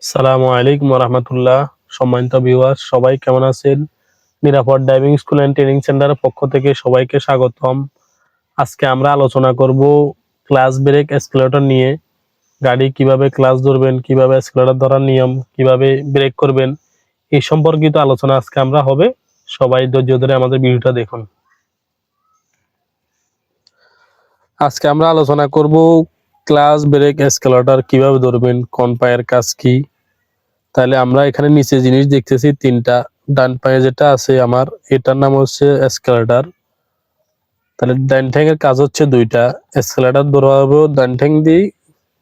সালামু আলাইকুম রহমতুল্লাহ। সম্মানিত ভিউয়ার, সবাই কেমন আছেন? নিরাপদ ড্রাইভিং স্কুল অ্যান্ড ট্রেনিং সেন্টারের পক্ষ থেকে সবাইকে স্বাগতম। আজকে আমরা আলোচনা করব ক্লাস ব্রেক এসকেলেটর নিয়ে। গাড়ি কিভাবে ক্লাস ধরবেন, কিভাবে এসকেলেটর ধরার নিয়ম, কিভাবে ব্রেক করবেন, এই সম্পর্কিত আলোচনা আজকে আমরা হবে। সবাই ধৈর্য ধরে আমাদের ভিডিওটা দেখুন। আজকে আমরা আলোচনা করব ক্লাস ব্রেক এসকেলেটর কিভাবে ধরবেন, কোন পায়ের কাজ কি। তাহলে আমরা এখানে নিচে জিনিস দেখতেছি তিনটা। ডান পায়ে যেটা আছে আমার, এটার নাম হচ্ছে এসকেলেটর। তাহলে ডান ঠ্যাঙের কাজ হচ্ছে দুইটা। এসকেলেটর ধরা হবে ডান ঠ্যাং দিয়ে,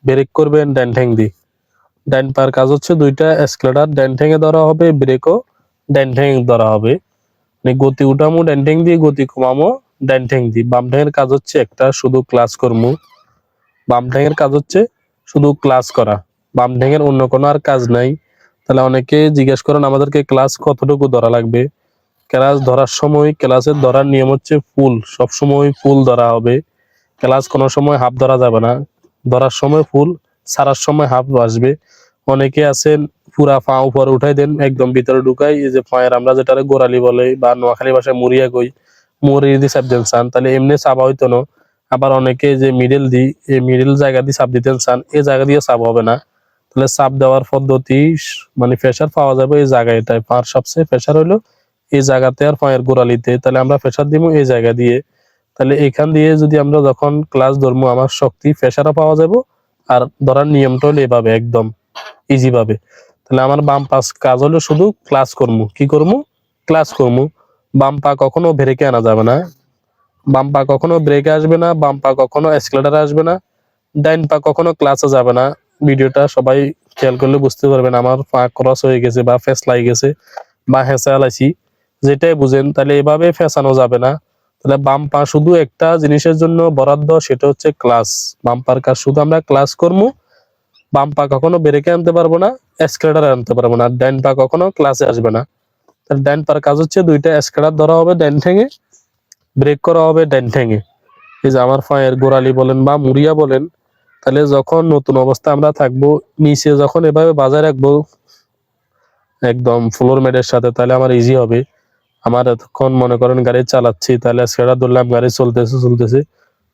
ব্রেক করবেন ডান ঠ্যাং দিয়ে। ডান পায়ের কাজ হচ্ছে দুইটা। এসকেলেটর ডান ঠ্যাঙে ধরা হবে, ব্রেকও ডান ঠ্যাঙে ধরা হবে। মানে গতি উঠামো ডান ঠ্যাং দিয়ে, গতি কমামো ডান ঠ্যাং দিয়ে। বাম ঠ্যাঙের কাজ হচ্ছে একটা, শুধু ক্লাস করমু। বাম ঠ্যাঙের কাজ হচ্ছে শুধু ক্লাস করা, বাম ঠ্যাঙের অন্য কোনো আর কাজ নাই। তাহলে অনেকে জিজ্ঞেস করেন আমাদেরকে ক্লাস কতটুকু ধরা লাগবে। ক্লাস ধরার সময় ক্লাসের ধরার নিয়ম হচ্ছে ফুল, সবসময় ফুল ধরা হবে। ক্লাস কোনো সময় হাফ ধরা যাবে না। ধরার সময় ফুল, ছাড়ার সময় হাফ আসবে। অনেকে আছেন পুরা পা উপরে উঠাই দেন, একদম ভিতরে ঢুকাই, এই যে পায়ের আমরা যেটা গোড়ালি বলে বা নোয়াখালী ভাষায় মুড়িয়া কই, মুড়ি যদি চাপ দেন চান তাহলে এমনি চাপা হইতো না। আবার অনেকে যে মিডল দিই, এই মিডল জায়গা দিয়ে চাপ দিতেন চান, এই জায়গা দিয়ে চাপ হবে না। তাহলে চাপ দেওয়ার পদ্ধতি মানে প্রেশার পাওয়া যাবে এই জায়গাটায়। পার সবচেয়ে প্রেশার হইলো এই জায়গাতে আর পায়ের গোড়ালিতে। তাহলে আমরা প্রেশার দিব এই জায়গা দিয়ে। তাহলে এখান দিয়ে যদি আমরা যখন ক্লাস ধরবো, আমার শক্তি প্রেশারও পাওয়া যাবে। আর ধরার নিয়মটা হলো এভাবে, একদম ইজি ভাবে। তাহলে আমার বাম পাশ কাজ হলো শুধু ক্লাস করবো। কি করবো? ক্লাস করবো। বাম পা কখনো ব্রেকে আনা যাবে না, বাম পা কখনো ব্রেকে আসবে না, বাম পা কখনো এসকেলেটারে আসবে না, ডাইন পা কখনো ক্লাসে যাবে না। ভিডিওটা সবাই খেয়াল করলে বুঝতে পারবেন আমার পা ক্রস হয়ে গেছে বা ফেস লাগে গেছে বা হেঁচা লাইছি, যেটাই বুঝেন। তাহলে এভাবে ফেসানো যাবে না। তাহলে বাম পা শুধু একটা জিনিসের জন্য বরাদ্দ, সেটা হচ্ছে ক্লাস। বাম পার কাজ শুধু আমরা ক্লাস করবো। বাম পা কখনো ব্রেকে আনতে পারবো না, এসকেলেটারে আনতে পারবো না, ডাইন পা কখনো ক্লাসে আসবে না। তাহলে ডাইন পার কাজ হচ্ছে দুইটা এসকেলেটার ধরা হবে ডাইন ঠ্যাঙে, ব্রেক করা হবে ডাইন ঠ্যাঙে। এই যে আমার পায়ের গোড়ালি বলেন বা মুড়িয়া বলেন। তাহলে যখন নতুন অবস্থা আমরা থাকবো, নিচে যখন এভাবে বাজায় রাখবো একদম ফ্লোর ম্যাটের সাথে, তাহলে আমার ইজি হবে। আমার এতক্ষণ মনে করেন গাড়ি চালাচ্ছি, তাহলে সেটা ধরলাম, গাড়ি চলতেছে চলতেছে,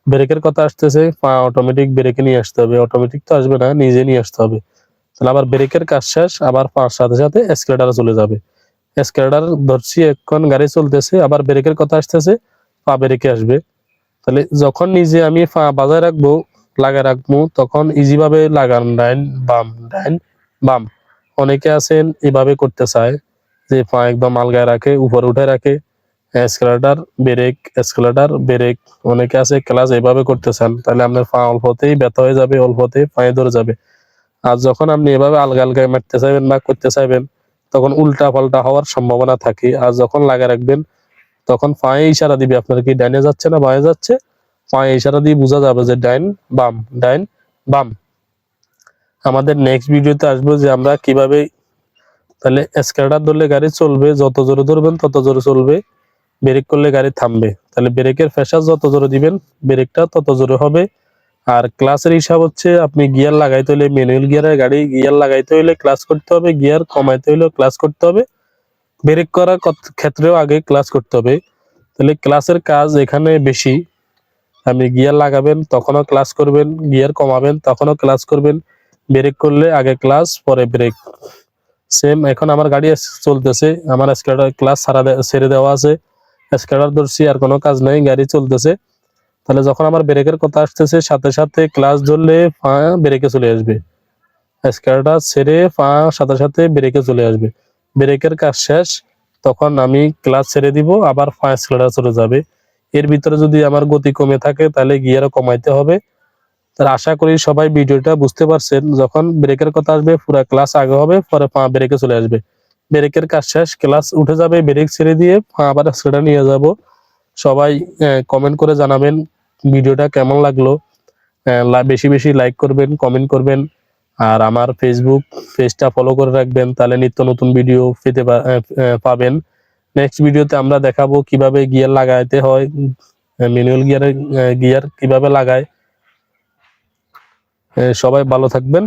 ব্রেকের কথা আসতেছে, পা অটোমেটিক ব্রেকে নিয়ে আসতে হবে। অটোমেটিক তো আসবে না, নিজে নিয়ে আসতে হবে। তাহলে আবার ব্রেকের কাজ শেষ, আবার পাঁচ সাথে সাথে এসকেলেটারে চলে যাবে। এসকেলেটার ধরছি, এখন গাড়ি চলতেছে, আবার ব্রেকের কথা আসতেছে, পা ব্রেকে আসবে। তাহলে যখন নিজে আমি পা বাজায় রাখবো, লাগায় রাখবো, তখন ইজি ভাবে লাগান ডাইন বাম ডাইন বাম। অনেকে আছেন এভাবে করতে চায় যে পা একদম আলগায় রাখে, উপরে উঠে রাখে, এসকেলেটার ব্রেক এসকেলেটার ব্রেক। অনেকে আছে ক্লাস এভাবে করতে চান, তাহলে আপনার পা অল্পতেই ব্যথা হয়ে যাবে, অল্পতেই পায়ে ধরে যাবে। আর যখন আপনি এভাবে আলগা আলগায় মারতে চাইবেন বা করতে চাইবেন, তখন উল্টা পাল্টা হওয়ার সম্ভাবনা থাকে। আর যখন লাগায় রাখবেন, তখন পায়ে ইশারা দিবে আপনার কি ডাইনে যাচ্ছে না বামে যাচ্ছে। পায়ে ইশারা দিয়ে বোঝা যাবে যে ডাইন বাম ডাইন বাম। আমাদের নেক্সট ভিডিওতে আসবো যে আমরা কিভাবে, তাহলে এসকেলেটার ধরলে গাড়ি চলবে, যত জোরে ধরবেন তত জোরে চলবে। ব্রেক করলে গাড়ি থামবে। তাহলে ব্রেকের প্রেসার যত জোরে দিবেন, ব্রেকটা তত জোরে হবে। আর ক্লাসের হিসাব হচ্ছে আপনি গিয়ার লাগাইতে হলে, ম্যানুয়াল গিয়ারের গাড়ি গিয়ার লাগাইতে হলে ক্লাস করতে হবে, গিয়ার কমাইতে হলে ক্লাস করতে হবে, ব্রেক করার ক্ষেত্রেও আগে ক্লাস করতে হবে। তাহলে ক্লাসের কাজ এখানে বেশি। আপনি গিয়ার লাগাবেন তখনও ক্লাস করবেন, গিয়ার কমাবেন তখনও ক্লাস করবেন, ব্রেক করলে আগে ক্লাস পরে ব্রেক। সেম এখন আমার গাড়ি চলতেছে, আমার এসকেলেটার ক্লাস ছেড়ে দেওয়া আছে, এসকেলেটার ধরছি, আর কোনো কাজ নাই, গাড়ি চলতেছে। তাহলে যখন আমার ব্রেকের কথা আসতেছে, সাথে সাথে ক্লাস ধরলে পা ব্রেকে চলে আসবে, এসকেলেটার ছেড়ে পা সাথে সাথে ব্রেকে চলে আসবে। ব্রেকের কাজ শেষ, তখন আমি ক্লাস ছেড়ে দিব, আবার পা এসকেলেটার চলে যাবে। এর ভিতরে যদি আমার গতি কমে থাকে তাহলে গিয়ারও কমাইতে হবে। তার আশা করি সবাই ভিডিওটা বুঝতে পারছেন। যখন ব্রেকের কথা আসবে পুরো ক্লাস আগে হবে, পরে পা ব্রেকে চলে আসবে। ব্রেকের কাজ শেষ, ক্লাস উঠে যাবে, ব্রেক ছেড়ে দিয়ে পা আবার সেটা নিয়ে যাব। সবাই কমেন্ট করে জানাবেন ভিডিওটা কেমন লাগলো। বেশি বেশি লাইক করবেন, কমেন্ট করবেন। আর আমার ফেসবুক পেজটা ফলো করে রাখবেন, তাহলে নিত্য নতুন ভিডিও পেতে পাবেন। নেক্সট ভিডিওতে আমরা দেখাবো কিভাবে গিয়ার লাগাইতে হয়, ম্যানুয়াল গিয়ারের গিয়ার কিভাবে লাগায়। সবাই ভালো থাকবেন।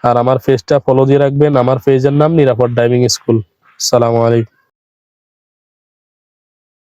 আর আমার পেজটা ফলো দিয়ে রাখবেন। আমার পেজের নাম নিরাপদ ড্রাইভিং স্কুল। আসসালামু আলাইকুম।